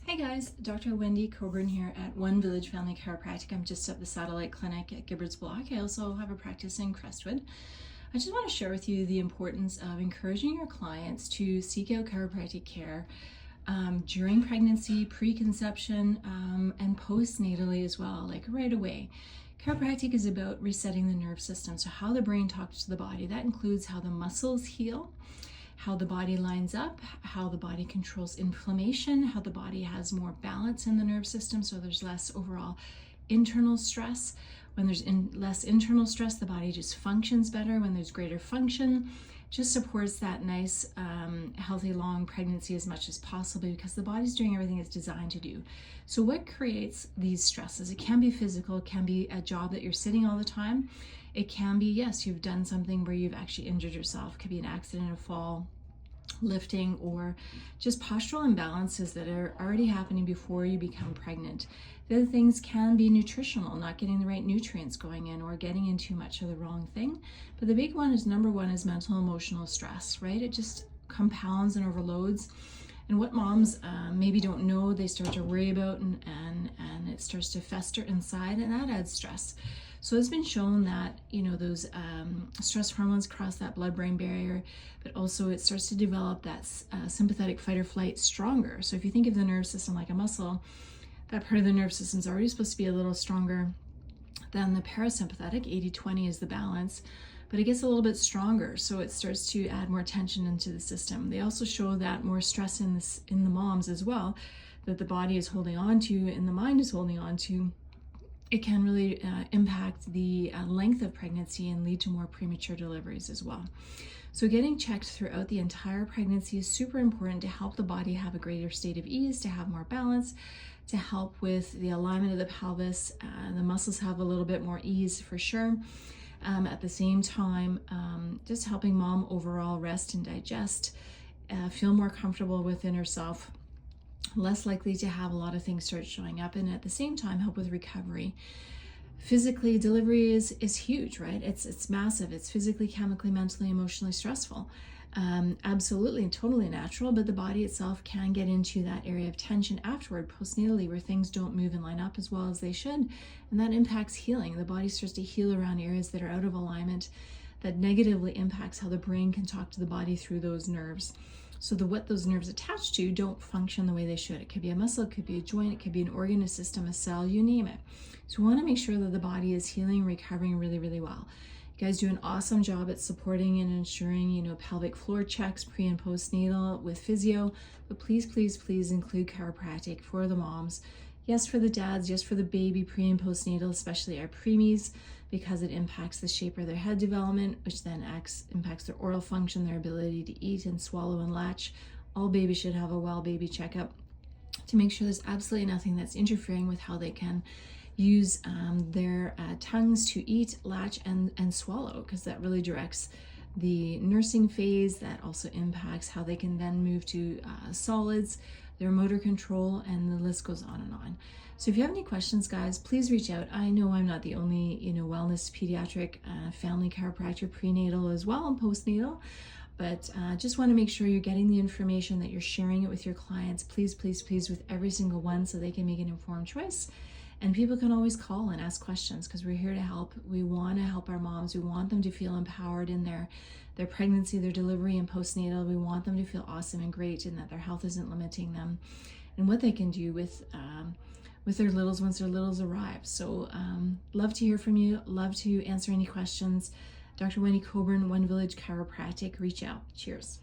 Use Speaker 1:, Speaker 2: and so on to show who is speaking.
Speaker 1: Hey guys, Dr. Wendy Coburn here at One Village Family Chiropractic. I'm just at the satellite clinic at Gibbert's Block. I also have a practice in Crestwood. I just want to share with you the importance of encouraging your clients to seek out chiropractic care during pregnancy, preconception, and postnatally as well, like right away. Chiropractic is about resetting the nerve system, so how the brain talks to the body. That includes how the muscles heal, how the body lines up, how the body controls inflammation, how the body has more balance in the nerve system, so there's less overall internal stress. When there's less internal stress, the body just functions better. When there's greater function, just supports that nice, healthy, long pregnancy as much as possible because the body's doing everything it's designed to do. So what creates these stresses? It can be physical, it can be a job that you're sitting all the time. It can be, yes, you've done something where you've actually injured yourself. It could be an accident, a fall, lifting, or just postural imbalances that are already happening before you become pregnant. The other things can be nutritional, not getting the right nutrients going in or getting in too much of the wrong thing. But the big one is number one is mental emotional stress, right? It just compounds and overloads. And what moms maybe don't know, they start to worry about and it starts to fester inside, and that adds stress. So it's been shown that, those stress hormones cross that blood-brain barrier, but also it starts to develop that sympathetic fight or flight stronger. So if you think of the nerve system like a muscle, that part of the nerve system is already supposed to be a little stronger than the parasympathetic. 80-20 is the balance, but it gets a little bit stronger, so it starts to add more tension into the system. They also show that more stress in the moms as well, that the body is holding on to and the mind is holding on to. It can really impact the length of pregnancy and lead to more premature deliveries as well. So getting checked throughout the entire pregnancy is super important to help the body have a greater state of ease, to have more balance, to help with the alignment of the pelvis. The muscles have a little bit more ease for sure. At the same time, just helping mom overall rest and digest, feel more comfortable within herself, less likely to have a lot of things start showing up, and at the same time help with recovery. Physically, delivery is huge, right? It's massive. It's physically, chemically, mentally, emotionally stressful. Absolutely and totally natural, but the body itself can get into that area of tension afterward, postnatally, where things don't move and line up as well as they should, and that impacts healing. The body starts to heal around areas that are out of alignment, that negatively impacts how the brain can talk to the body through those nerves. So what those nerves attach to don't function the way they should. It could be a muscle, it could be a joint, it could be an organ, a system, a cell, you name it. So we want to make sure that the body is healing, recovering really, really well. You guys do an awesome job at supporting and ensuring, pelvic floor checks, pre and postnatal with physio, but please, please, please include chiropractic for the moms. Yes, for the dads, yes, for the baby, pre and postnatal, especially our preemies, because it impacts the shape of their head development, which then impacts their oral function, their ability to eat and swallow and latch. All babies should have a well baby checkup to make sure there's absolutely nothing that's interfering with how they can use their tongues to eat, latch, and swallow, because that really directs the nursing phase. That also impacts how they can then move to solids, their motor control, and the list goes on and on. So if you have any questions, guys, please reach out. I know I'm not the only, wellness pediatric family chiropractor, prenatal as well and postnatal, but just want to make sure you're getting the information, that you're sharing it with your clients. Please, please, please, with every single one, so they can make an informed choice. And people can always call and ask questions, because we're here to help. We want to help our moms. We want them to feel empowered in their pregnancy, their delivery, and postnatal. We want them to feel awesome and great, and that their health isn't limiting them, and what they can do with their littles once their littles arrive. So love to hear from you. Love to answer any questions. Dr. Wendy Coburn, One Village Chiropractic. Reach out. Cheers.